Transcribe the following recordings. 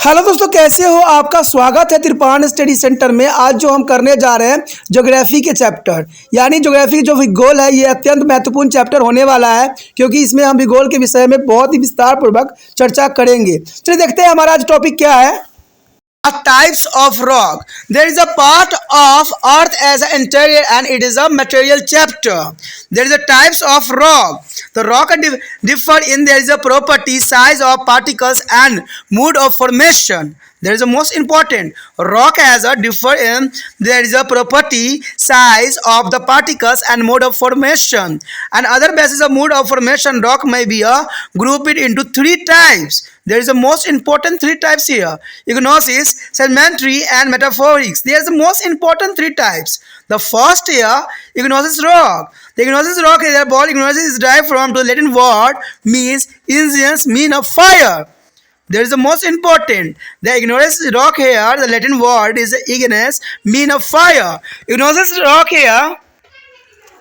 Hello दोस्तों, कैसे हो? आपका स्वागत है त्रिपाण स्टडी सेंटर में। आज जो हम करने जा रहे हैं ज्योग्राफी के चैप्टर यानी ज्योग्राफी जो भूगोल है, ये अत्यंत महत्वपूर्ण चैप्टर होने वाला है क्योंकि इसमें हम भूगोल के विषय में बहुत ही विस्तार पूर्वक चर्चा करेंगे। चलिए देखते हैं हमारा आज टॉपिक क्या है। Types of rock. There is a part of earth as an interior and it is a material chapter. There is a types of rock. The rock differ in there is a property, size of particles and mode of formation. There is a most important rock has a differ in there is a property, size of the particles and mode of formation. And other basis of mode of formation, rock may be grouped into three types. There is the most important three types here: igneous, sedimentary and metamorphic. There is the most important three types. The first here, igneous rock. The igneous rock is a ball. Igneous is derived from the Latin word means igneous, mean of fire. There is the most important. The igneous rock here, the Latin word is igneous, mean of fire. Igneous rock here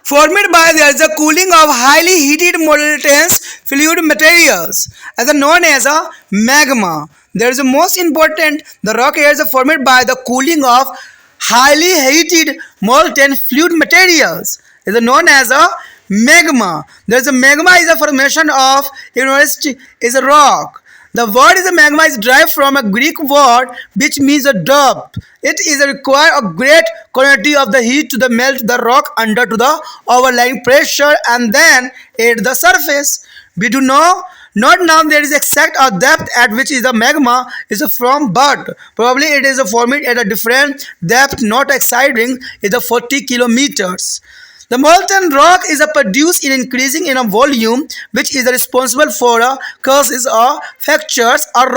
formed by there is a cooling of highly heated molten fluid materials as known as a magma. There is a most important. The rock here is formed by the cooling of highly heated molten fluid materials is known as a magma. There is a magma is a formation of is a rock. The word is a magma is derived from a Greek word which means a depth. It is a require a great quantity of the heat to the melt the rock under to the overlying pressure and then at the surface. We do not now there is exact a depth at which is the magma is from, but probably it is formed at a different depth not exceeding is the 40 kilometers. The molten rock is produced in increasing in a volume, which is responsible for causes or fractures or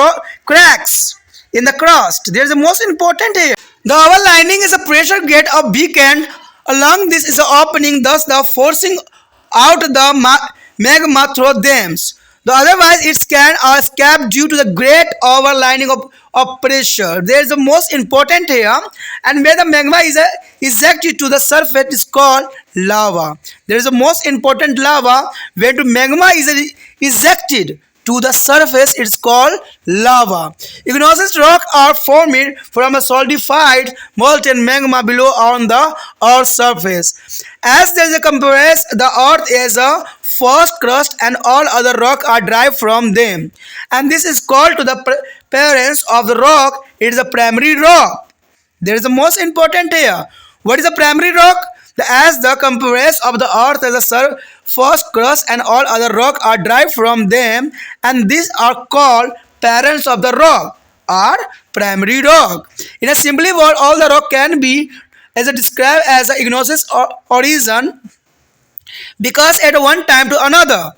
cracks in the crust. There is the most important here. The outer lining is a pressure gate of weakened. Along this is an opening, thus the forcing out the magma through them. The otherwise it can escape due to the great overlining of pressure. There is the most important here, and where the magma is ejected to the surface is called lava. There is the most important lava where the magma is ejected to the surface, it's called lava. Igneous rock are formed from a solidified molten magma below on the earth's surface. As there is a compress, the earth is a first crust and all other rock are derived from them. And this is called to the parents of the rock. It is a primary rock. There is the most important here. What is a primary rock? As the compress of the earth as a first crust and all other rock are derived from them, and these are called parents of the rock or primary rock. In a simple word, all the rock can be as described as a igneous origin because at one time to another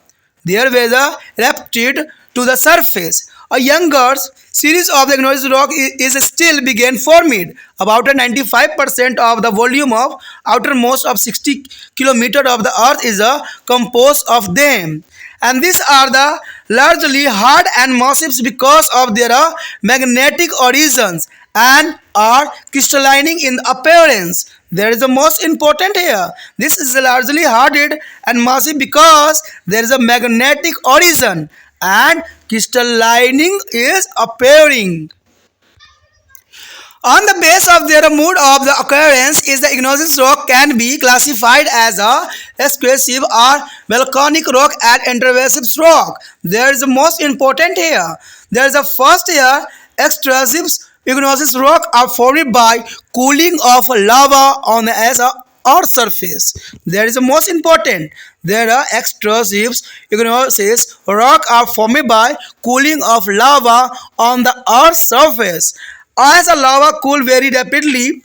there was a erupted to the surface. A younger series of the igneous rock is still began formed. About 95% of the volume of outermost of 60 kilometers of the earth is composed of them. And these are the largely hard and massive because of their magnetic origins and are crystallining in appearance. There is the most important here. This is largely hardened and massive because there is a magnetic origin and crystallining is appearing. On the base of their mode of the occurrence is the igneous rock can be classified as a explosive or volcanic rock and intrusive rock. There is the most important here. There is a first here extrusive igneous rock are formed by cooling of lava on the earth's surface. There is the most important. There are extrusive igneous rock are formed by cooling of lava on the earth's surface. As the lava cool very rapidly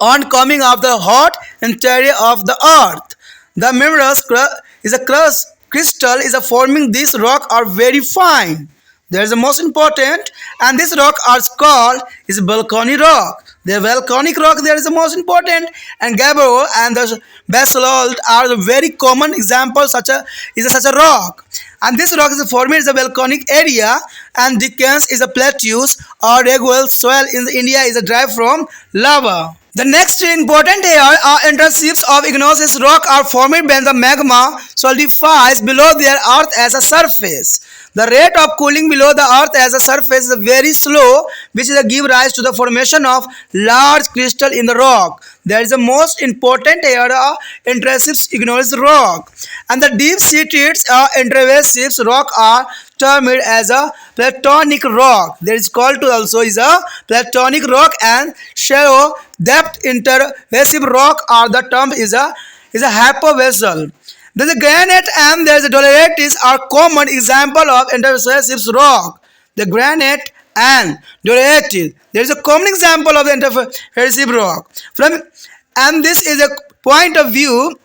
on coming of the hot interior of the earth, the minerals is a crystal is a forming this rock are very fine. There is the most important, and this rock are called is volcanic rock. The volcanic rock there is the most important, and gabbro and the basalt are the very common examples such a rock. And this rock is formed in the volcanic area, and Dickens is a plateaus or regular soil in India is derived from lava. The next important here are intrusives of igneous rock are formed when the magma solidifies below their earth as a surface. The rate of cooling below the earth as a surface is very slow, which is a give rise to the formation of large crystal in the rock. There is the most important area intrusive igneous rock, and the deep seated intrusive rock are termed as a platonic rock. There is called to also is a platonic rock, and shallow depth intrusive rock are the term is a hypovessel. There is a granite and there is a dolerites are common example of intrusive rock. The granite and dolerites. There is a common example of the intrusive rock. And this is a point of view.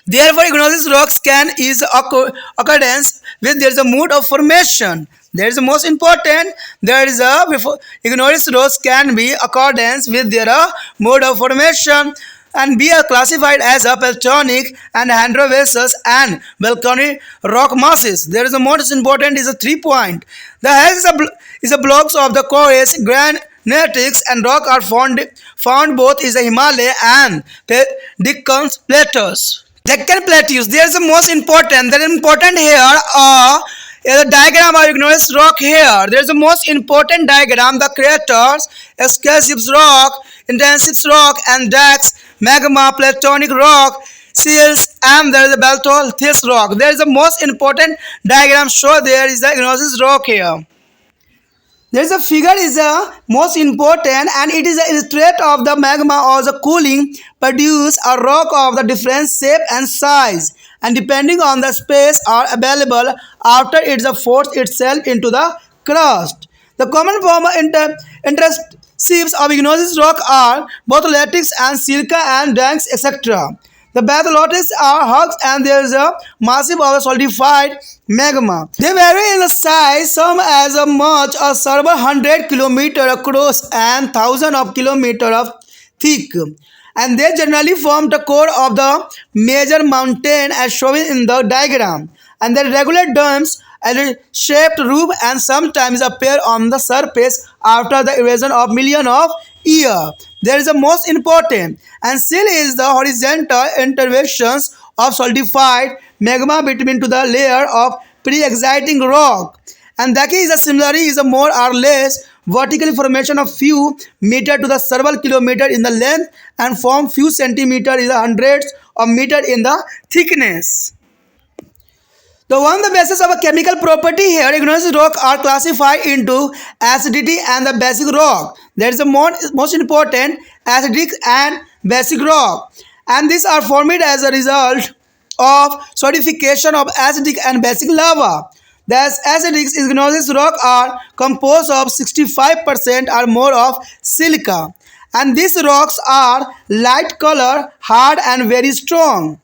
Therefore, igneous rocks can is occurrence when there is a mode of formation. There is the most important. There is a igneous rocks can be accordance with their mode of formation and be classified as a platonic and hydrovaceous and volcanic rock masses. There is the most important is a 3 point. The heads is a blocks of the chorus granitics and rock are found both in the Himalaya and Deccan plateaus. Deccan plateaus. There is the most important. The important here is a diagram of igneous rock here. There is the most important diagram. The craters, escapes rock, intensive rock, and dikes, magma, platonic rock, seals, and there is a basaltous rock. There is the most important diagram. Show there is the igneous rock here. There is a figure is the most important, and it is the illustrate of the magma or the cooling produce a rock of the different shape and size, and depending on the space are available after it forces itself into the crust. The common form of intrusives of igneous rock are both latex and silica and dikes, etc. The basalts are hugs and there is a massive of solidified magma. They vary in the size, some as much as several 100 km across and thousands of kilometers of thick. And they generally form the core of the major mountain as shown in the diagram. And the regular domes and shaped roof and sometimes appear on the surface after the erosion of millions of years. There is the most important, and seal is the horizontal interventions of solidified magma between to the layer of pre-existing rock. And that is a similarly is a more or less vertical formation of few meter to the several kilometer in the length and form few centimeter in the hundreds of meter in the thickness. The basis of a chemical property here, igneous rock are classified into acidity and the basic rock. There is the most important acidic and basic rock, and these are formed as a result of solidification of acidic and basic lava. The acidic igneous rock are composed of 65% or more of silica, and these rocks are light color, hard and very strong.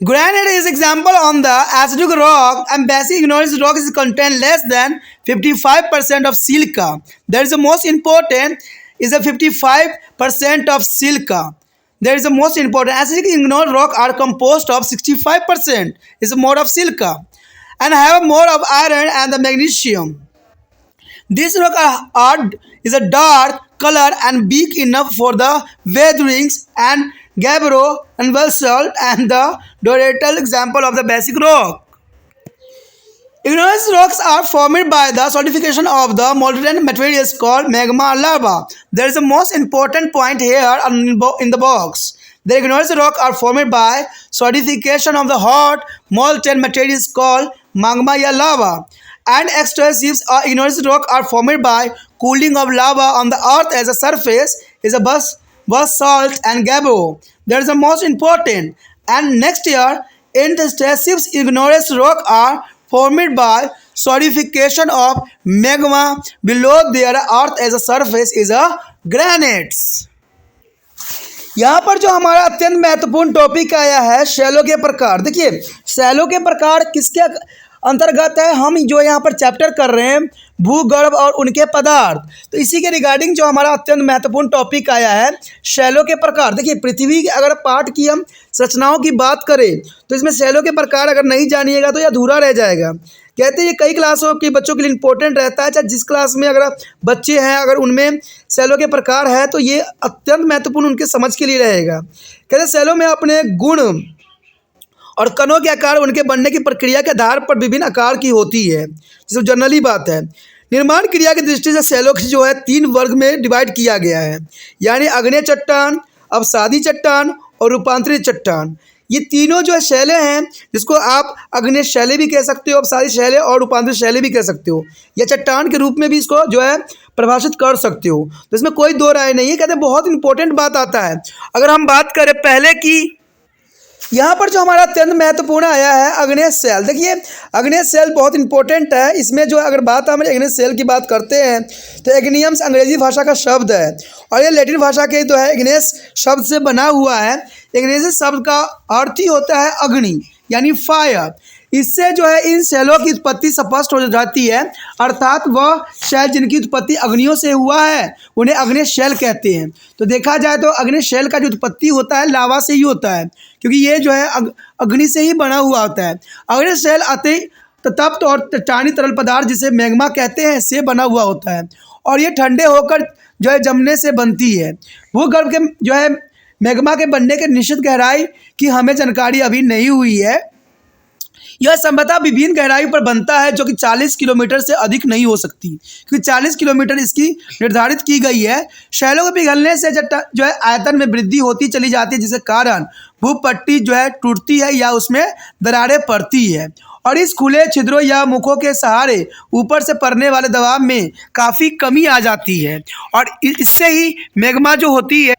Granite is example on the acidic rock, and basic igneous rock is contain less than 55% of silica. There is the most important is a 55% of silica. There is the most important acidic igneous rock are composed of 65% is more of silica and have more of iron and the magnesium. These rock is a dark color and big enough for the weatherings and gabbro and basalt and the doretal example of the basic rock. Igneous rocks are formed by the solidification of the molten materials called magma lava. There is the most important point here in the box. The igneous rocks are formed by solidification of the hot molten materials called magma lava. And extrusive igneous rocks are formed by cooling of lava on the earth as a surface is a basalt and gabbro. There is the most important. And next year, intrusive igneous rock are formed by solidification of magma below their earth as a surface is a granites. यहाँ पर जो हमारा अत्यंत महत्वपूर्ण topic आया है shallow के प्रकार। देखिए शैलो के प्रकार किसके अंतर्गत है, हम जो यहाँ पर चैप्टर कर रहे हैं भूगर्भ और उनके पदार्थ, तो इसी के रिगार्डिंग जो हमारा अत्यंत महत्वपूर्ण टॉपिक आया है शैलो के प्रकार। देखिए पृथ्वी अगर पाठ की हम संरचनाओं की बात करें तो इसमें शैलो के प्रकार अगर नहीं जानिएगा तो यह अधूरा रह जाएगा। कहते हैं ये कई क्लासों के बच्चों के लिए इंपॉर्टेंट रहता है, चाहे जिस क्लास में अगर बच्चे हैं अगर उनमें शैलो के प्रकार है तो ये अत्यंत महत्वपूर्ण उनके समझ के लिए रहेगा। कहते हैं शैलो में अपने गुण और कणों के आकार उनके बनने की प्रक्रिया के आधार पर विभिन्न आकार की होती है, जैसे जनरली बात है। निर्माण क्रिया की दृष्टि से शैलों को जो है 3 वर्ग में डिवाइड किया गया है, यानी आग्नेय चट्टान, अवसादी चट्टान और रूपांतरित चट्टान। ये तीनों जो है शैलें हैं, जिसको आप आग्नेय शैलें भी कह सकते हो, अवसादी शैलें और रूपांतरित शैलें भी कह सकते हो, या चट्टान के रूप में भी इसको जो है परिभाषित कर सकते हो। तो इसमें कोई दो राय नहीं है। कहते हैं बहुत इंपॉर्टेंट बात आता है। अगर हम बात करें पहले की, यहाँ पर जो हमारा अत्यंत महत्वपूर्ण आया है आग्नेय शैल। देखिए आग्नेय शैल बहुत इंपॉर्टेंट है। इसमें जो अगर बात हम आग्नेय शैल की बात करते हैं तो एग्नियम्स अंग्रेजी भाषा का शब्द है और ये लैटिन भाषा के जो है इग्नेस शब्द से बना हुआ है। अंग्रेजी शब्द का अर्थ ही होता है अग्नि, यानी फायर। इससे जो है इन शैलों की उत्पत्ति स्पष्ट हो जाती है, अर्थात वह शैल जिनकी उत्पत्ति अग्नियों से हुआ है उन्हें आग्नेय शैल कहते हैं। तो देखा जाए तो आग्नेय शैल का जो उत्पत्ति होता है लावा से ही होता है, क्योंकि ये जो है अग्नि से ही बना हुआ होता है। आग्नेय शैल अति तप्त और चट्टानी तरल पदार्थ जिसे मैग्मा कहते हैं से बना हुआ होता है और ये ठंडे होकर जो है जमने से बनती है। भूगर्भ के जो है मैग्मा के बनने के निश्चित गहराई की हमें जानकारी अभी नहीं हुई है। यह संभवतः विभिन्न गहराई पर बनता है, जो कि 40 किलोमीटर से अधिक नहीं हो सकती, क्योंकि 40 किलोमीटर इसकी निर्धारित की गई है। शैलों के पिघलने से जो है आयतन में वृद्धि होती चली जाती है, जिसके कारण भूपट्टी जो है टूटती है या उसमें दरारें पड़ती है और इस खुले छिद्रों या मुखों के सहारे ऊपर से पड़ने वाले दबाव में काफ़ी कमी आ जाती है और इससे ही मैग्मा जो होती है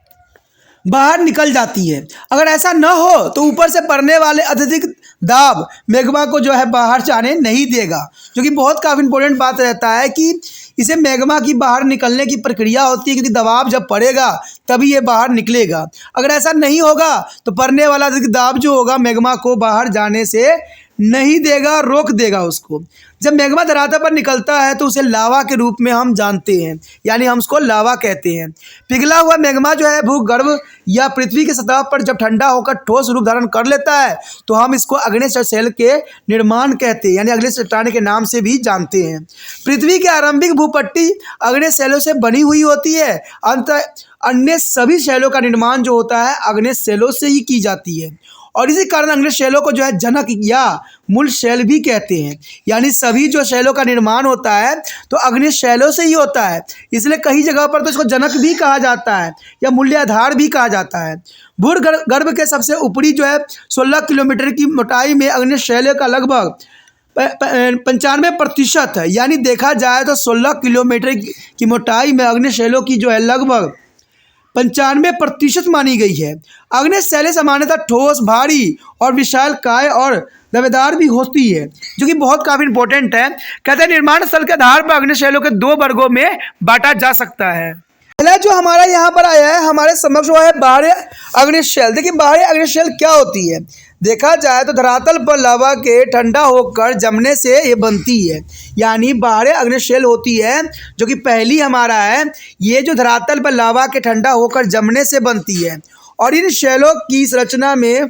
बाहर निकल जाती है। अगर ऐसा न हो तो ऊपर से पड़ने वाले अत्यधिक दाब मैग्मा को जो है बाहर जाने नहीं देगा, जो कि बहुत काफ़ी इंपॉर्टेंट बात रहता है कि इसे मैग्मा की बाहर निकलने की प्रक्रिया होती है, क्योंकि दबाव जब पड़ेगा तभी ये बाहर निकलेगा। अगर ऐसा नहीं होगा तो पड़ने वाला अधिक दाब जो होगा मैग्मा को बाहर जाने से नहीं देगा, रोक देगा उसको। जब मैग्मा धरातल पर निकलता है तो उसे लावा के रूप में हम जानते हैं, यानी हम उसको लावा कहते हैं। पिघला हुआ मैग्मा जो है भूगर्भ या पृथ्वी की सतह पर जब ठंडा होकर ठोस रूप धारण कर लेता है तो हम इसको आग्नेय शैल के निर्माण कहते हैं, यानी आग्नेय चट्टान के नाम से भी जानते हैं। पृथ्वी की आरंभिक भूपट्टी आग्नेय शैलों से बनी हुई होती है। अन्य सभी शैलों का निर्माण जो होता है आग्नेय शैलों से ही की जाती है और इसी कारण आग्नेय शैलों को जो है जनक या मूल शैल भी कहते हैं, यानी सभी जो शैलों का निर्माण होता है तो आग्नेय शैलों से ही होता है। इसलिए कई जगह पर तो इसको जनक भी कहा जाता है या मूल्याधार भी कहा जाता है। भूगर्भ के सबसे ऊपरी जो है 16 किलोमीटर की मोटाई में आग्नेय शैलों का लगभग 95% है, यानी देखा जाए तो 16 किलोमीटर की मोटाई में आग्नेय शैलों की जो है लगभग 95% मानी गई है। आग्नेय शैलें सामान्यतः ठोस, भारी और विशालकाय और दावेदार भी होती है, जो कि बहुत काफ़ी इंपॉर्टेंट है। कहते हैं निर्माण स्थल के आधार पर आग्नेय शैलों के 2 वर्गों में बांटा जा सकता है। पहला जो हमारा यहाँ पर आया है हमारे समक्ष वो है बाह्य आग्नेय शैल। देखिए बाह्य आग्नेय शैल क्या होती है। देखा जाए तो धरातल पर लावा के ठंडा होकर जमने से ये बनती है, यानी बाह्य आग्नेय शैल होती है, जो कि पहली हमारा है। ये जो धरातल पर लावा के ठंडा होकर जमने से बनती है और इन शैलों की संरचना में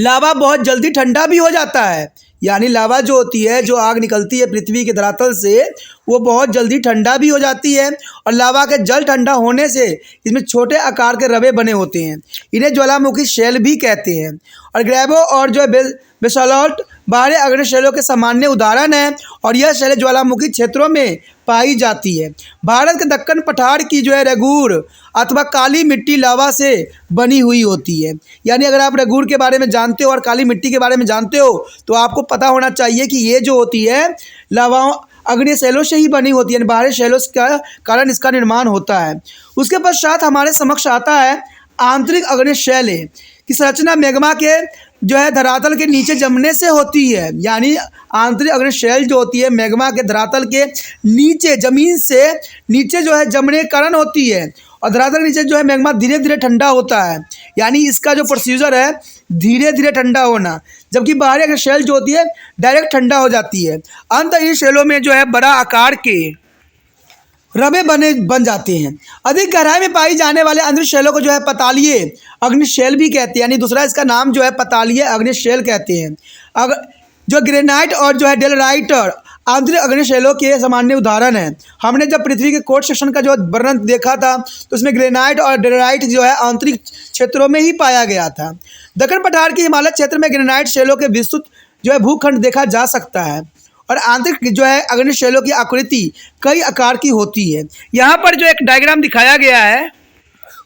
लावा बहुत जल्दी ठंडा भी हो जाता है, यानी लावा जो होती है, जो आग निकलती है पृथ्वी के धरातल से, वो बहुत जल्दी ठंडा भी हो जाती है और लावा के जल ठंडा होने से इसमें छोटे आकार के रवे बने होते हैं। इन्हें ज्वालामुखी शैल भी कहते हैं और ग्रेवो और जो बेसाल्ट बाहरी आग्नेय शैलों के सामान्य उदाहरण है और यह शैलें ज्वालामुखी क्षेत्रों में पाई जाती है। भारत के दक्कन पठार की जो है रेगूर अथवा काली मिट्टी लावा से बनी हुई होती है, यानी अगर आप रेगूर के बारे में जानते हो और काली मिट्टी के बारे में जानते हो तो आपको पता होना चाहिए कि ये जो होती है लावा आग्नेय शैलों से ही बनी होती है, बाहरी शैलों का कारण इसका निर्माण होता है। उसके पश्चात हमारे समक्ष आता है आंतरिक आग्नेय शैलें की संरचना मैग्मा के जो है धरातल के नीचे जमने से होती है, यानी आंतरिक आग्नेय शैल जो होती है मैग्मा के धरातल के नीचे, जमीन से नीचे जो है जमने के कारण होती है और धरातल के नीचे जो है मैग्मा धीरे धीरे ठंडा होता है, यानी इसका जो प्रोसीजर है धीरे धीरे ठंडा होना, जबकि बाहरी आग्नेय शैल जो होती है डायरेक्ट ठंडा हो जाती है। अंत इन शैलों में जो है बड़ा आकार के रवे बन जाते हैं। अधिक गहराई में पाई जाने वाले आंतरिक शैलों को जो है पतालीय आग्नेय शैल भी कहते हैं, यानी दूसरा इसका नाम जो है पतालीय आग्नेय शैल कहते हैं। अगर जो ग्रेनाइट और जो है डेलराइट आंतरिक अग्नि शैलों के सामान्य उदाहरण है। हमने जब पृथ्वी के कोर सेक्शन का जो वर्णन देखा था तो उसमें ग्रेनाइट और डेराइट जो है आंतरिक क्षेत्रों में ही पाया गया था। दक्षिण पठार के हिमालय क्षेत्र में ग्रेनाइट शैलों के विस्तृत जो है भूखंड देखा जा सकता है और आंतरिक जो है अग्नि शैलों की आकृति कई आकार की होती है। यहाँ पर जो एक डायग्राम दिखाया गया है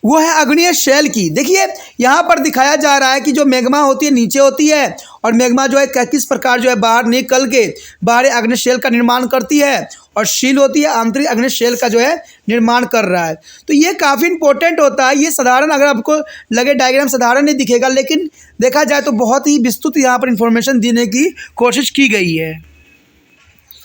वो है अग्निय शैल की। देखिए यहाँ पर दिखाया जा रहा है कि जो मैग्मा होती है नीचे होती है और मैग्मा जो है किस प्रकार जो है बाहर निकल के बाहरी अग्नि शैल का निर्माण करती है और शील होती है आंतरिक अग्नि शैल का जो है निर्माण कर रहा है। तो ये काफ़ी इंपॉर्टेंट होता है। ये साधारण अगर आपको लगे डायग्राम साधारण नहीं दिखेगा, लेकिन देखा जाए तो बहुत ही विस्तृत यहाँ पर इंफॉर्मेशन देने की कोशिश की गई है।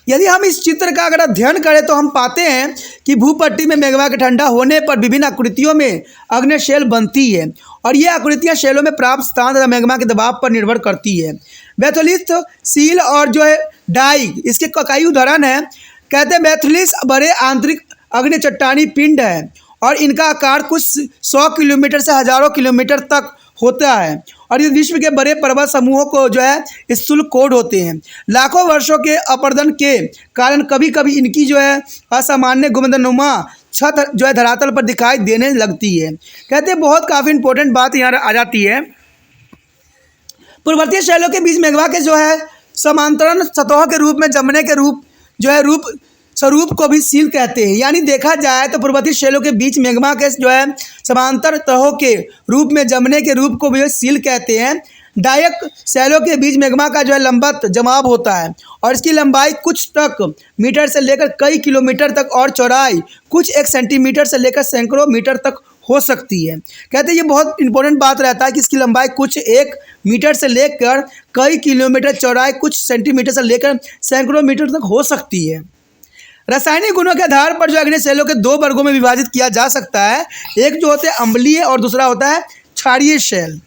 यदि हम इस चित्र का अगर अध्ययन करें तो हम पाते हैं कि भूपट्टी में मैग्मा के ठंडा होने पर विभिन्न आकृतियों में अग्नि शैल बनती है और ये आकृतियां शैलों में प्राप्त स्थान तथा मैग्मा के दबाव पर निर्भर करती है। बैथोलिथ, सील और जो है डाइक इसके कई उदाहरण हैं। कहते हैं बैथोलिथ बड़े आंतरिक अग्नि चट्टानी पिंड है और इनका आकार कुछ 100 किलोमीटर से हजारों किलोमीटर तक होता है और इस विश्व के बड़े पर्वत समूहों को जो है स्थूल कोड होते हैं। लाखों वर्षों के अपरदन के कारण कभी कभी इनकी जो है असामान्य गुंबदनुमा छत जो है धरातल पर दिखाई देने लगती है। कहते हैं बहुत काफ़ी इंपॉर्टेंट बात यहाँ आ जाती है। पूर्ववर्ती शैलों के बीच मैग्मा के जो है समांतरण सतहों के रूप में जमने के स्वरूप को भी सील कहते हैं। यानी देखा जाए तो पूर्ववर्ती शैलों के बीच मैग्मा के जो है समांतर तहों के रूप में जमने के रूप को भी सील कहते हैं। डायक शैलों के बीच मैग्मा का जो है लंबवत जमाव होता है और इसकी लंबाई कुछ तक मीटर से लेकर कई किलोमीटर तक और चौड़ाई कुछ 1 सेंटीमीटर से लेकर सैकड़ों मीटर तक हो सकती है। कहते हैं ये बहुत इंपॉर्टेंट बात रहता है कि इसकी लंबाई कुछ 1 मीटर से लेकर कई किलोमीटर, चौड़ाई कुछ सेंटीमीटर से लेकर सैकड़ों मीटर तक हो सकती है। रासायनिक गुणों के आधार पर जो अग्नि शैलों के 2 वर्गों में विभाजित किया जा सकता है। एक जो होते हैं अम्लीय और दूसरा होता है क्षारीय शैल।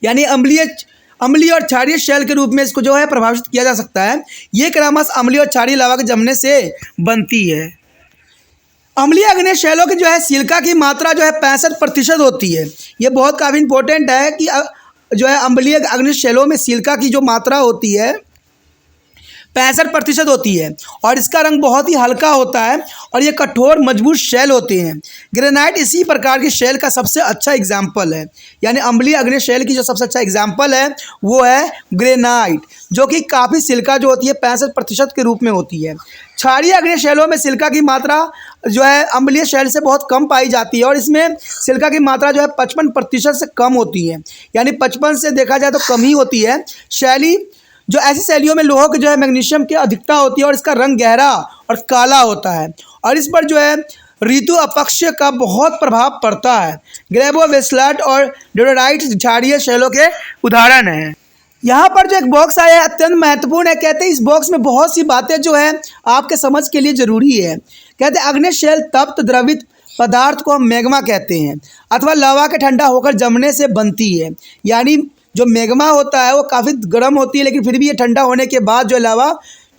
यानी अम्लीय और क्षारीय शैल के रूप में इसको जो है प्रभावित किया जा सकता है। ये क्रमशः अम्लीय और क्षारीय लावा के जमने से बनती है। अम्लीय अग्नि शैलों की जो है सिलिका की मात्रा जो है 65% होती है। ये बहुत काफ़ी इंपॉर्टेंट है कि जो है अम्लीय अग्नि शैलों में सिलिका की जो मात्रा होती है 65% होती है और इसका रंग बहुत ही हल्का होता है और ये कठोर मजबूत शैल होते हैं। ग्रेनाइट इसी प्रकार की शैल का सबसे अच्छा एग्जाम्पल है। यानी अम्लीय अग्नि शैल की जो सबसे अच्छा एग्जाम्पल है वो है ग्रेनाइट, जो कि काफ़ी सिलिका जो होती है 65% के रूप में होती है। क्षारीय अग्नि शैलों में सिलिका की मात्रा जो है अम्लीय शैल से बहुत कम पाई जाती है और इसमें सिलिका की मात्रा जो है 55% से कम होती है। यानी 55 से देखा जाए तो कम ही होती है। शैली जो ऐसी शैलियों में लोहों की जो है मैग्नीशियम की अधिकता होती है और इसका रंग गहरा और काला होता है और इस पर जो है ऋतु अपक्ष का बहुत प्रभाव पड़ता है। ग्रेबो, वेस्लाट और डोलोराइट क्षारीय शैलों के उदाहरण हैं। यहाँ पर जो एक बॉक्स आया है अत्यंत महत्वपूर्ण है। कहते हैं इस बॉक्स में बहुत सी बातें जो है आपके समझ के लिए ज़रूरी है। कहते हैं अग्नि शैल तप्त द्रवित पदार्थ को हम मैग्मा कहते हैं अथवा लावा के ठंडा होकर जमने से बनती है। यानी जो मैग्मा होता है वो काफ़ी गर्म होती है लेकिन फिर भी ये ठंडा होने के बाद जो लावा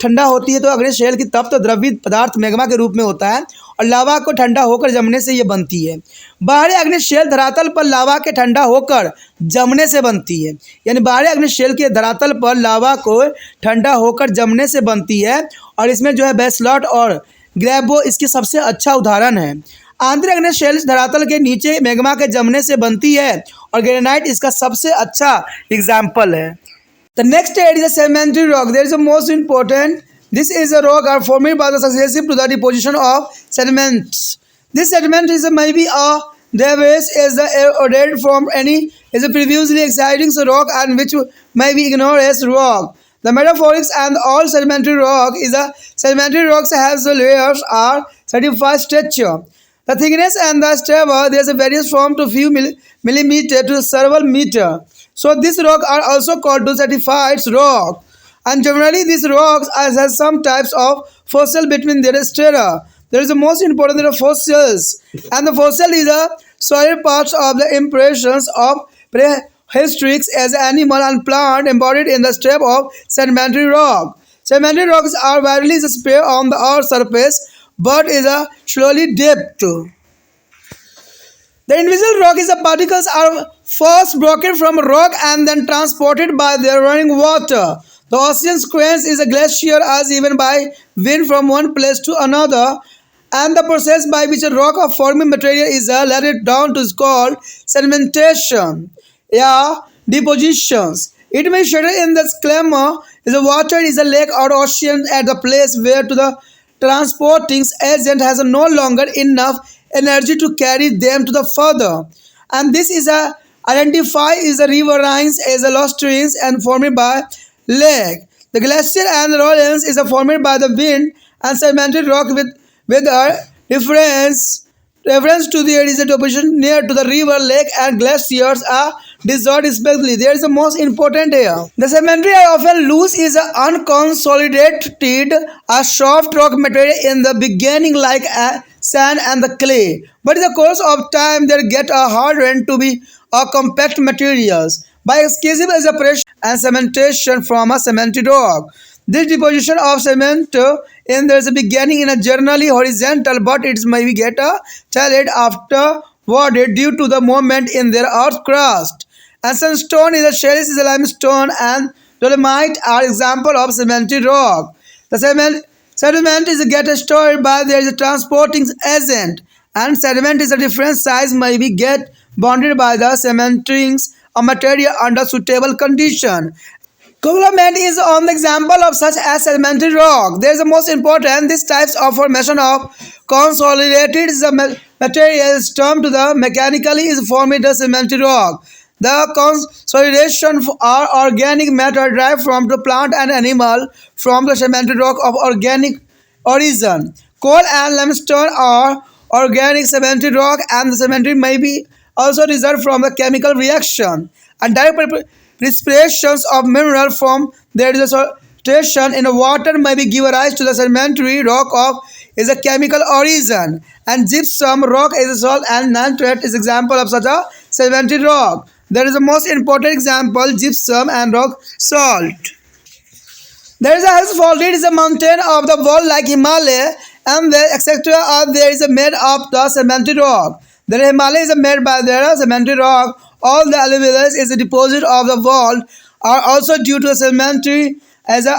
ठंडा होती है तो अग्नि शैल की तप्त द्रवित पदार्थ मैग्मा के रूप में होता है और लावा को ठंडा होकर जमने से ये बनती है। बाहरी अग्नि शैल धरातल पर लावा के ठंडा होकर जमने से बनती है। यानी बाहरी अग्नि शैल के धरातल पर लावा को ठंडा होकर जमने से बनती है और इसमें जो है बेसलॉट और ग्रेबो इसके सबसे अच्छा उदाहरण है। आंतरिक अग्नि शैल धरातल के नीचे मैग्मा के जमने से बनती है और ग्रेनाइट इसका सबसे अच्छा एग्जाम्पल है। The next state is a sedimentary rock. There is a most important. This is a rock are formed by the successive to the deposition of sediments. This sediment is maybe a debris is eroded from any is a previously exciting rock and which may be ignored as rock. The metaphorics and all sedimentary rock is a sedimentary rocks has the layers are certified structure. The thickness and the strata there is a varies from to few millimeter to several meter. So these rocks are also called to certified rock. And generally these rocks has some types of fossil between their strata. There is the most important of fossils. And the fossil is a solid parts of the impressions of prehistoric as animal and plant embodied in the strip of sedimentary rock. Sedimentary rocks are widely spread on the earth's surface but is a slowly dipped. The individual rock is the particles are first broken from rock and then transported by the running water. The ocean current is a glacier as even by wind from one place to another, and the process by which a rock of forming material is let it down to is called sedimentation. Yeah, depositions. It may settle in the clamor is a water is a lake or ocean at the place where to the transporting agent has no longer enough energy to carry them to the further. And this is a identify is a riverines as a lost streams and formed by lake. The glacier and rollins is formed by the wind and sedimented rock with a reference to there is a deposition near to the river, lake, and glaciers are dissolved respectively. There is the most important here. The sedimentary are often loose is a unconsolidated, a soft rock material in the beginning like a sand and the clay. But in the course of time, they get a hardened to be a compact materials by excessive evaporation and cementation from a cemented rock. This deposition of cement in there is a beginning in a generally horizontal, but it may get a tilted afterward due to the movement in their earth crust. And sandstone in the shell is a limestone and dolomite are example of cemented rock. The sediment is get stored by there is a transporting agent, and sediment is a different size may be get bonded by the cementing a material under suitable condition. Conglomerate is on the example of such as sedimentary rock. There is the most important. This types of formation of consolidated material termed to the mechanically is formed the sedimentary rock. The consolidation are organic matter derived from the plant and animal from the sedimentary rock of organic origin. Coal and limestone are organic sedimentary rock, and the sedimentary may be also resulted from the chemical reaction and direct respirations of mineral from their solution in water may be give rise to the sedimentary rock of is a chemical origin, and gypsum rock is a salt and nitrate is example of such a sedimentary rock. There is the most important example gypsum and rock salt. There is a asphalt, it is a mountain of the wall like Himalaya, and the etc. There is a made of the sedimentary rock. The Himalaya is made by the sedimentary rock. All the alluvials is a deposit of the wall are also due to the sedimentary as a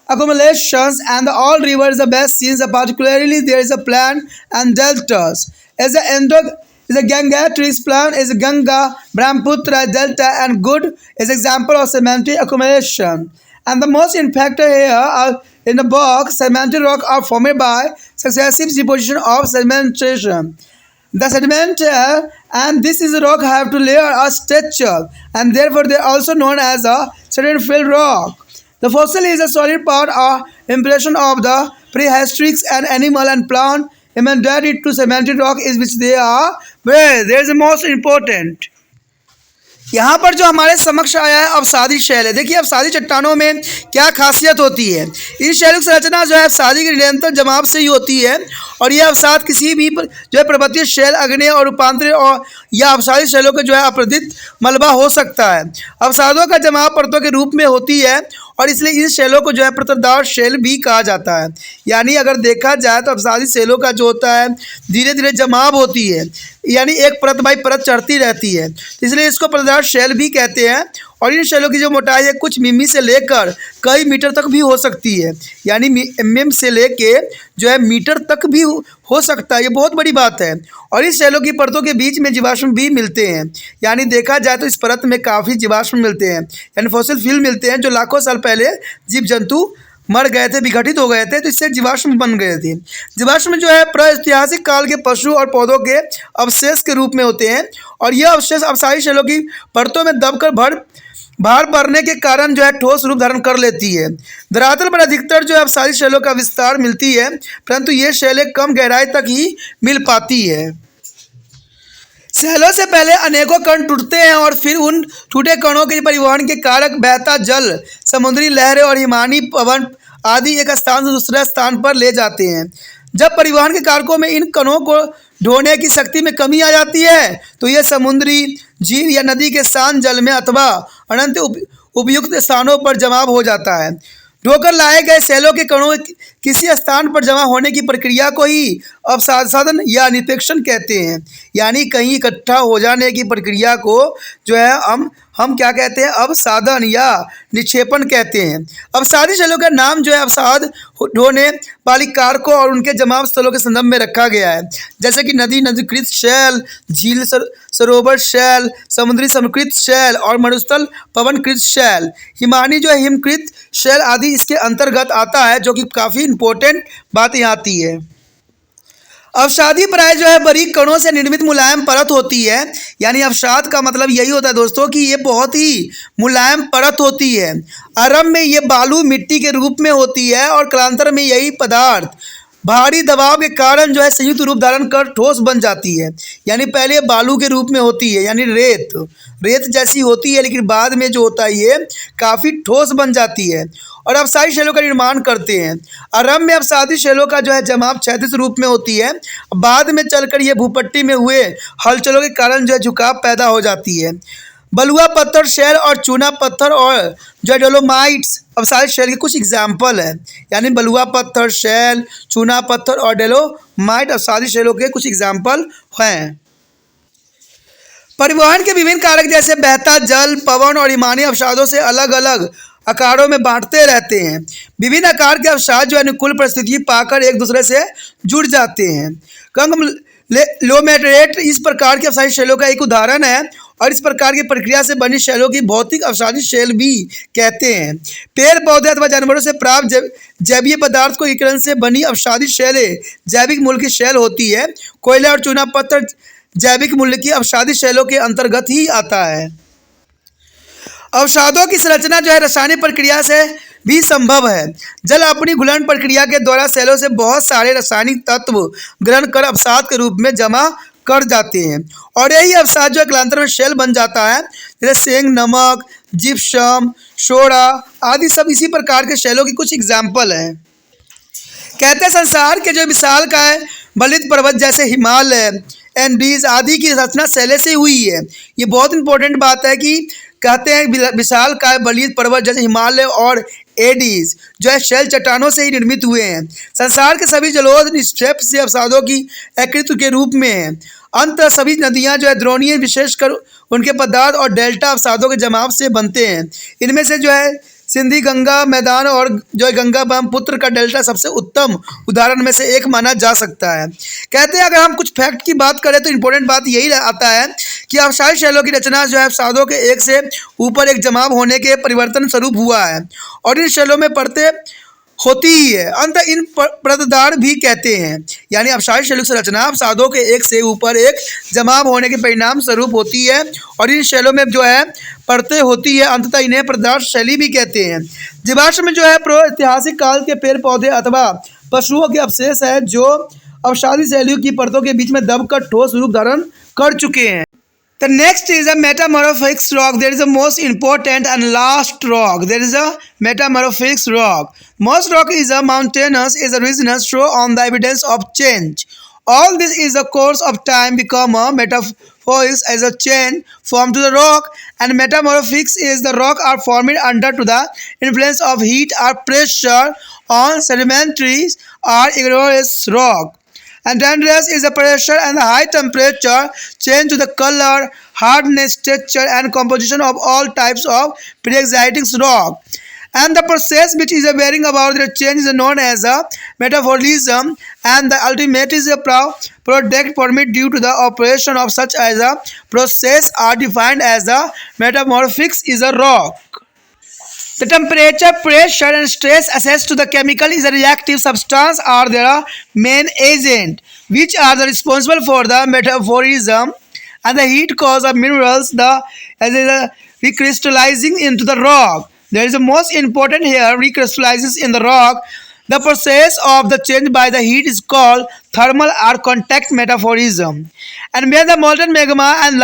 accumulations, and the all rivers the basins, particularly there is a plan and deltas. As the end is a Gangatrics plan is a Ganga, Brahmaputra delta, and good is example of sedimentary accumulation. And the most important factor here are in the box sedimentary rock are formed by successive deposition of sedimentation. The sediment and this is a rock have to layer a structure, and therefore they are also known as a sediment-filled rock. The fossil is a solid part or impression of the prehistoric and animal and plant embedded to cemented rock is which they are where there is the most important. यहाँ पर जो हमारे समक्ष आया है अवसादी शैल है। देखिए अवसादी चट्टानों में क्या खासियत होती है। इस शैल की संरचना जो है अवसादी के निरंतर जमाव से ही होती है, और यह अवसाद किसी भी जो है पर्वतीय शैल, अग्नेय और रूपांतरित और या अवसादी शैलों का जो है अपरदित मलबा हो सकता है। अवसादों का जमाव परतों के रूप में होती है, और इसलिए इन शैलों को जो है परतदार शैल भी कहा जाता है। यानी अगर देखा जाए तो अवसादी शैलों का जो होता है धीरे धीरे जमाव होती है, यानी एक परत बाई परत चढ़ती रहती है, इसलिए इसको परतदार शैल भी कहते हैं। और इन शैलों की जो मोटाई है कुछ मिमी से लेकर कई मीटर तक भी हो सकती है, यानी mm से लेके जो है मीटर तक भी हो सकता है। ये बहुत बड़ी बात है। और इस शैलों की परतों के बीच में जीवाश्म भी मिलते हैं, यानी देखा जाए तो इस परत में काफ़ी जीवाश्म मिलते हैं, यानी फॉसिल फ्यूल मिलते हैं जो लाखों साल पहले जीव जंतु मर गए थे, विघटित हो गए थे, तो इससे जीवाश्म बन गए थे। जीवाश्म जो है प्रागैतिहासिक काल के पशु और पौधों के अवशेष के रूप में होते हैं, और यह अवशेष अवसादी शैलों की परतों में दबकर भार बढ़ने के कारण जो है ठोस रूप धारण कर लेती है। धरातल पर अधिकतर जो है अवसादी शैलों का विस्तार मिलती है, परंतु ये शैलें कम गहराई तक ही मिल पाती है। शैलों से पहले अनेकों कण टूटते हैं और फिर उन टूटे कणों के परिवहन के कारक बहता जल, समुद्री लहरें और हिमानी पवन आदि एक स्थान से दूसरे स्थान पर ले जाते हैं। जब परिवहन के कारकों में इन कणों को ढोने की शक्ति में कमी आ जाती है तो ये समुद्री, झील या नदी के शांत जल में अथवा अनंत उपयुक्त स्थानों पर जमाव हो जाता है। ढोकर लाए गए शैलों के कणों किसी स्थान पर जमा होने की प्रक्रिया को ही अवसादन या निक्षेपण कहते हैं, यानी कहीं इकट्ठा हो जाने की प्रक्रिया को जो है हम क्या कहते हैं, अवसादन या निक्षेपण कहते हैं। अवसादी शैलों का नाम जो है अवसाद होने वाली कारकों और उनके जमाव स्थलों के संदर्भ में रखा गया है, जैसे कि नदी नदीकृत शैल, झील सरोवर शैल, समुद्री समकृत शैल और मरुस्थल पवनकृत शैल। हिमानी जो है हिमकृत शैल आदि इसके अंतर्गत आता है, जो कि काफ़ी इंपॉर्टेंट बात यहाँ आती है। अवसादी प्राय जो है बारीक कणों से निर्मित मुलायम परत होती है। यानी अवसाद का मतलब यही होता है दोस्तों कि ये बहुत ही मुलायम परत होती है। आरंभ में ये बालू मिट्टी के रूप में होती है और कालांतर में यही पदार्थ भारी दबाव के कारण जो है संयुक्त रूप धारण कर ठोस बन जाती है। यानी पहले बालू के रूप में होती है, यानी रेत जैसी होती है, लेकिन बाद में जो होता है ये काफ़ी ठोस बन जाती है और अवसादी शैलों का निर्माण करते हैं। आरंभ में अवसादी शैलों का जो है जमाव क्षैतिज रूप में होती है, बाद में चलकर ये भूपट्टी में हुए हलचलों के कारण जो है झुकाव पैदा हो जाती है। बलुआ पत्थर शैल और चूना पत्थर और जो डोलोमाइट्स अवसादी शैल के कुछ एग्जाम्पल है। यानी बलुआ पत्थर शैल, चूना पत्थर और डोलोमाइट अवसादी शैलों के कुछ एग्जाम्पल हैं। परिवहन के विभिन्न कारक जैसे बहता जल, पवन और हिमानी अवसादों से अलग अलग आकारों में बांटते रहते हैं। विभिन्न आकार के अवसाद जो अनुकूल परिस्थिति पाकर एक दूसरे से जुड़ जाते हैं। कंगलोमेरेट इस प्रकार के अवसादी शैलों का एक उदाहरण है और इस प्रकार की प्रक्रिया से बनी शैलों की भौतिक अवसादी शैल भी कहते हैं। पेड़ पौधे अथवा जानवरों से प्राप्त जैवीय पदार्थ को विकिरण से बनी अवसादी शैलें जैविक मूल की शैल होती है। कोयला और चूना पत्थर जैविक मूल्य की अवसादी शैलों के अंतर्गत ही आता है। अवसादों की संरचना जो है रासायनिक प्रक्रिया से भी संभव है। जल अपनी घुलन प्रक्रिया के द्वारा शैलों से बहुत सारे रासायनिक तत्व ग्रहण कर अवसाद के रूप में जमा कर जाते हैं और यही अवसाद जो कालांतर में शैल बन जाता है, जैसे सेंग नमक, जिप्सम, सोडा आदि सब इसी प्रकार के शैलों की कुछ एग्जाम्पल हैं। कहते हैं संसार के जो विशालकाय बलित पर्वत जैसे हिमालय, एंडीज आदि की रचना शैले से हुई है। ये बहुत इंपॉर्टेंट बात है कि कहते हैं विशालकाय बलित पर्वत जैसे हिमालय और एडीज जो है शैल चट्टानों से ही निर्मित हुए हैं। संसार के सभी जलोढ़ निक्षेप से अवसादों की एकत्रित के रूप में है। अंत सभी नदियां जो है द्रोणीय विशेषकर उनके पदार्थ और डेल्टा अवसादों के जमाव से बनते हैं। इनमें से जो है सिंधी गंगा मैदान और जो है गंगा ब्रह्मपुत्र का डेल्टा सबसे उत्तम उदाहरण में से एक माना जा सकता है। कहते हैं अगर हम कुछ फैक्ट की बात करें तो इंपॉर्टेंट बात यही आता है कि अवसादी शैलों की रचना जो है अवसादों के एक से ऊपर एक जमाव होने के परिवर्तन स्वरूप हुआ है और इन शैलों में परतें होती ही है। अंत इन परतदार भी कहते हैं। यानी अवसादी शैलों की रचना अवसादों के एक से ऊपर एक जमाव होने के परिणाम स्वरूप होती है और इन शैलों में जो है परतें होती है। अंततः इन्हें परतदार शैली भी कहते हैं। जीवाश्म में जो है प्रागैतिहासिक काल के पेड़ पौधे अथवा पशुओं के अवशेष है जो अवसादी शैलियों की परतों के बीच में दबकर ठोस रूप धारण कर चुके हैं। The next is a metamorphic rock. There is a most important and last rock. There is a metamorphic rock. Most rock is a mountainous, is a resinous show on the evidence of change. All this is the course of time become a metamorphic as a chain formed to the rock, and metamorphics is the rock are formed under to the influence of heat or pressure on sedimentaries or igneous rock. And dangerous is the pressure and the high temperature change to the color, hardness, texture and composition of all types of pre-existing rock. And the process which is bearing about the change is known as a metabolism, and the ultimate is a product permit due to the operation of such as a process are defined as a metamorphics is a rock. The temperature, pressure and stress assessed to the chemical is a reactive substance are their main agent, which are the responsible for the metabolism, and the heat cause of minerals as recrystallizing into the rock. There is the most important here, recrystallizes in the rock. The process of the change by the heat is called thermal or contact metabolism. And when the molten magma and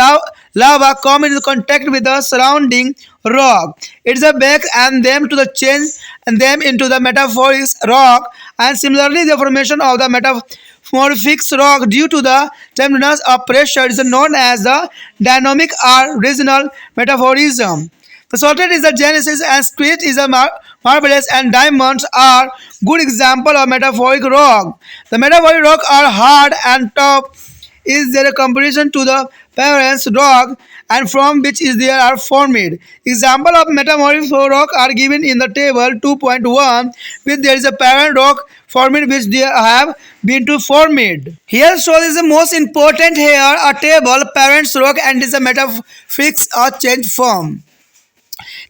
lava come into contact with the surrounding rock, it is a back and them to the change and them into the metamorphic rock. And similarly, the formation of the metamorphic rock due to the tremendous of pressure is known as the dynamic or regional metabolism. The salted is the genesis and squid is a marvelous and diamonds are good example of metamorphic rock. The metamorphic rock are hard and tough is their comparison to the parent rock, and from which is there are formed. Example of metamorphic rock are given in the table 2.1, which there is a parent rock formed which they have been to formed. Here so is the most important here a table parents rock and is a metamorphic or change form.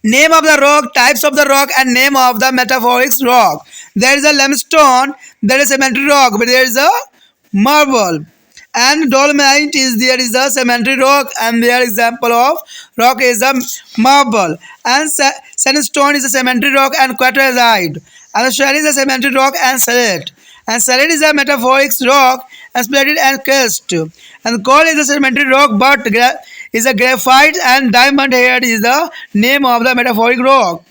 Name of the rock, types of the rock, and name of the metamorphic rock. There is a limestone, there is a cemetery rock, but there is a marble. And dolomite is there is a cemetery rock, and their example of rock is a marble. And sandstone is a cemetery rock and quartzite. And the shell is a cemetery rock and slate. And slate is a metamorphic rock and splendid and cast. And gold is a cemetery rock, but is a graphite, and diamond here is the name of the metamorphic rock.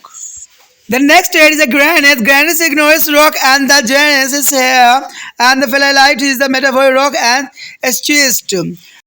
The next here is a granite. Granite is igneous rock, and the genus is here, and the phyllite is the metamorphic rock and schist.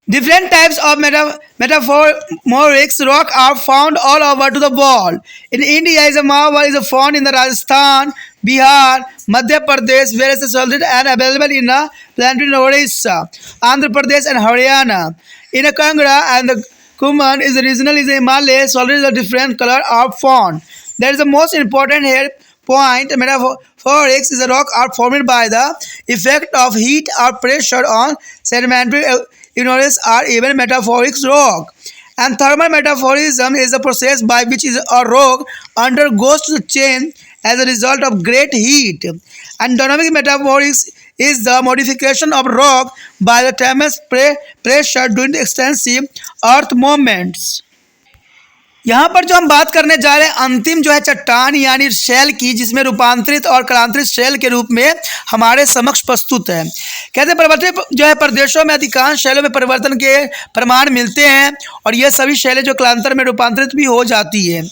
Different types of metamorphic rock are found all over to the world. In India, is a marble is found in the Rajasthan, Bihar, Madhya Pradesh, where it is sold and available in a plant in Odisha, Andhra Pradesh, and Haryana. In a Kangra and the Kuman is regional is a Himalaya, solid is a different color are found. There is the most important here point. Metamorphics is a rock are formed by the effect of heat or pressure on sedimentary igneous or even metamorphic rock. And thermal metamorphism is the process by which is a rock undergoes to change as a result of great heat. And dynamic metamorphics is the modification of rock by the thermal pressure during the extensive earth movements. यहाँ पर जो हम बात करने जा रहे हैं अंतिम जो है चट्टान यानी शैल की, जिसमें रूपांतरित और कलांतरित शैल के रूप में हमारे समक्ष प्रस्तुत है। कहते हैं पर्वतीय जो है प्रदेशों में अधिकांश शैलों में परिवर्तन के प्रमाण मिलते हैं और यह सभी शैलें जो कलांतर में रूपांतरित भी हो जाती है।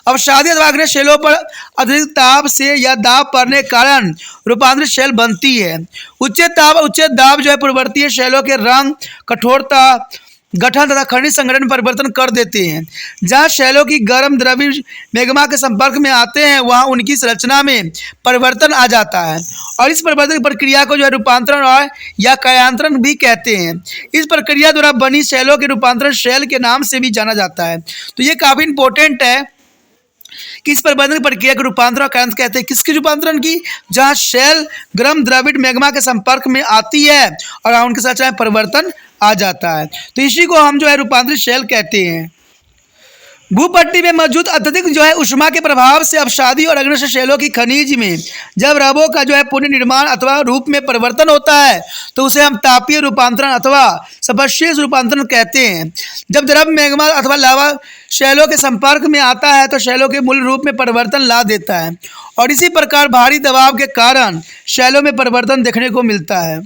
अवसादी अथवा आग्नेय शैलों पर अधिक ताप से या दाब पड़ने के कारण रूपांतरित शैल बनती है। उच्च ताप उच्च दाब जो है पूर्ववर्तीय शैलों के रंग, कठोरता, गठन तथा खनिज संगठन में परिवर्तन कर देते हैं। जहाँ शैलों की गर्म द्रव्य मैग्मा के संपर्क में आते हैं वहाँ उनकी संरचना में परिवर्तन आ जाता है और इस परिवर्तन प्रक्रिया को जो है रूपांतरण और या कायांतरण भी कहते हैं। इस प्रक्रिया द्वारा बनी शैलों के रूपांतरण शैल के नाम से भी जाना जाता है। तो ये काफ़ी इंपॉर्टेंट है कि इस परिवर्तन प्रक्रिया के रूपांतरण का अंत कहते हैं किसके रूपांतरण की, जहाँ शैल गर्म द्रवित मैग्मा के संपर्क में आती है और उनके संरचना में परिवर्तन आ जाता है। तो इसी को हम जो है रूपांतरित शैल कहते हैं। भूपट्टी में मौजूद अत्यधिक जो है उष्मा के प्रभाव से अवसादी और अग्निश शैलों की खनिज में जब रबों का जो है पुनर्निर्माण अथवा रूप में परिवर्तन होता है तो उसे हम तापीय रूपांतरण अथवा स्पर्शीय रूपांतरण कहते हैं। जब द्रव मैग्मा अथवा लावा शैलों के संपर्क में आता है तो शैलों के मूल रूप में परिवर्तन ला देता है और इसी प्रकार भारी दबाव के कारण शैलों में परिवर्तन देखने को मिलता है।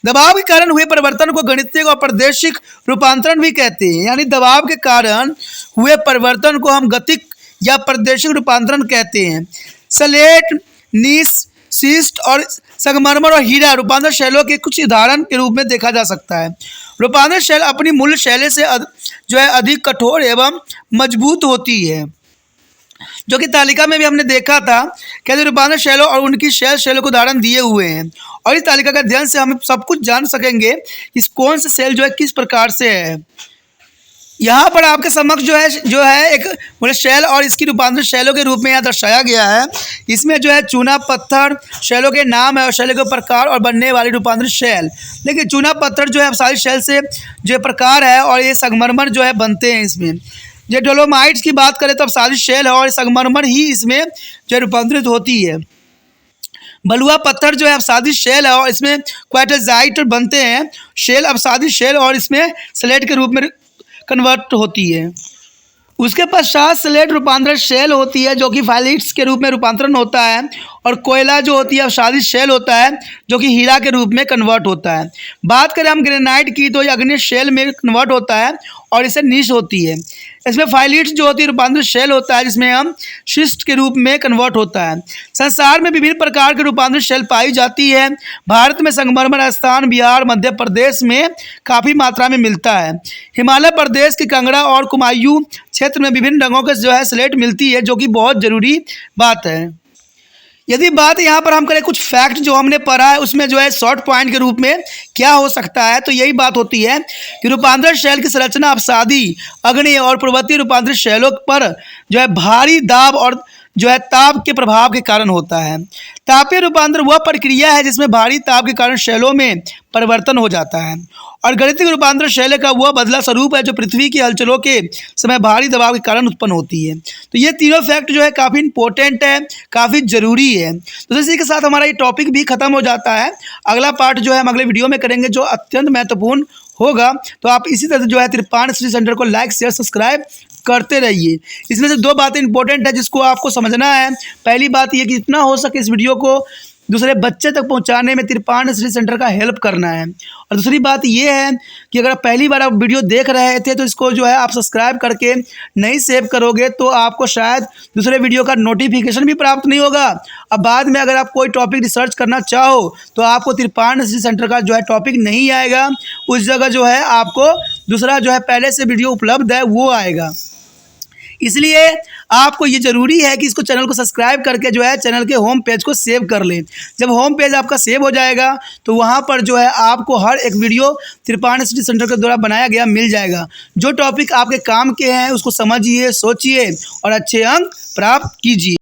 दबाव के कारण हुए परिवर्तन को गणितीय और प्रादेशिक रूपांतरण भी कहते हैं, यानी दबाव के कारण हुए परिवर्तन को हम गतिक या प्रादेशिक रूपांतरण कहते हैं। स्लेट, नीस, शिस्ट और संगमरमर और हीरा रूपांतरण शैलों के कुछ उदाहरण के रूप में देखा जा सकता है। रूपांतरण शैल अपनी मूल शैली से जो है अधिक कठोर एवं मजबूत होती है, जो कि तालिका में भी हमने देखा था। कैसे रूपांतरण शैलों और उनकी शैलों को उदाहरण दिए हुए हैं और इस तालिका के अध्ययन से हम सब कुछ जान सकेंगे कि कौन से शैल जो है किस प्रकार से है। यहाँ पर आपके समक्ष जो है एक शैल और इसकी रूपांतरण शैलों के रूप में यहाँ दर्शाया गया है। इसमें जो है चूना पत्थर शैलों के नाम है और शैलों के प्रकार और बनने वाली रूपांतरित शैल। देखिए चूना पत्थर जो है अवसादी शैल से जो प्रकार है और ये संगमरमर जो है बनते हैं इसमें। जो डोलोमाइट्स की बात करें तो अवसादी शैल है और संगमरमर ही इसमें जो रूपांतरित होती है। बलुआ पत्थर जो है अवसादी शैल है और इसमें क्वार्टजाइट बनते हैं। शैल अवसादी शैल और इसमें स्लेट के रूप में कन्वर्ट होती है। उसके पश्चात स्लेट रूपांतरण शैल होती है जो कि फाइलिट्स के रूप में रूपांतरण होता है और कोयला जो होती है अवसादी शैल होता है जो कि हीरा के रूप में कन्वर्ट होता है। बात करें हम ग्रेनाइट की तो ये अग्नि शैल में कन्वर्ट होता है और इसे नीश होती है। इसमें फाइलिट्स जो होती है रूपांतरित शैल होता है जिसमें हम शिस्ट के रूप में कन्वर्ट होता है। संसार में विभिन्न प्रकार के रूपांतरित शैल पाई जाती है। भारत में संगमरमर राजस्थान, बिहार, मध्य प्रदेश में काफ़ी मात्रा में मिलता है। हिमालय प्रदेश के कांगड़ा और कुमायूं क्षेत्र में विभिन्न रंगों के जो है स्लेट मिलती है जो कि बहुत ज़रूरी बात है। यदि बात यहाँ पर हम करें कुछ फैक्ट जो हमने पढ़ा है उसमें जो है शॉर्ट पॉइंट के रूप में क्या हो सकता है, तो यही बात होती है कि रूपांतरण शैल की संरचना अपसादी, अग्नि और पूर्ववर्ती रूपांतरित शैलों पर जो है भारी दाब और जो है ताप के प्रभाव के कारण होता है। तापीय रूपांतरण वह प्रक्रिया है जिसमें भारी ताप के कारण शैलों में परिवर्तन हो जाता है, और गणितीय रूपांतरण शैल का वह बदला स्वरूप है जो पृथ्वी की हलचलों के समय भारी दबाव के कारण उत्पन्न होती है। तो ये तीनों फैक्ट जो है काफ़ी इंपॉर्टेंट है, काफ़ी ज़रूरी है। तो इसी के साथ हमारा ये टॉपिक भी खत्म हो जाता है। अगला पार्ट जो है हम अगले वीडियो में करेंगे जो अत्यंत महत्वपूर्ण होगा। तो आप इसी तरह जो है तिरपान स्टडी सेंटर को लाइक शेयर सब्सक्राइब करते रहिए। इसमें से दो बातें इंपॉर्टेंट है जिसको आपको समझना है। पहली बात ये कि जितना हो सके इस वीडियो को दूसरे बच्चे तक पहुंचाने में तिरपान स्टडी सेंटर का हेल्प करना है। और दूसरी बात ये है कि अगर आप पहली बार आप वीडियो देख रहे थे तो इसको जो है आप सब्सक्राइब करके नहीं सेव करोगे तो आपको शायद दूसरे वीडियो का नोटिफिकेशन भी प्राप्त नहीं होगा। अब बाद में अगर आप कोई टॉपिक रिसर्च करना चाहो तो आपको तिरपान स्टडी सेंटर का जो है टॉपिक नहीं आएगा, उस जगह जो है आपको दूसरा जो है पहले से वीडियो उपलब्ध है वो आएगा। इसलिए आपको ये ज़रूरी है कि इसको चैनल को सब्सक्राइब करके जो है चैनल के होम पेज को सेव कर लें। जब होम पेज आपका सेव हो जाएगा तो वहाँ पर जो है आपको हर एक वीडियो तिरपान स्टडी सेंटर के द्वारा बनाया गया मिल जाएगा। जो टॉपिक आपके काम के हैं उसको समझिए, सोचिए और अच्छे अंक प्राप्त कीजिए।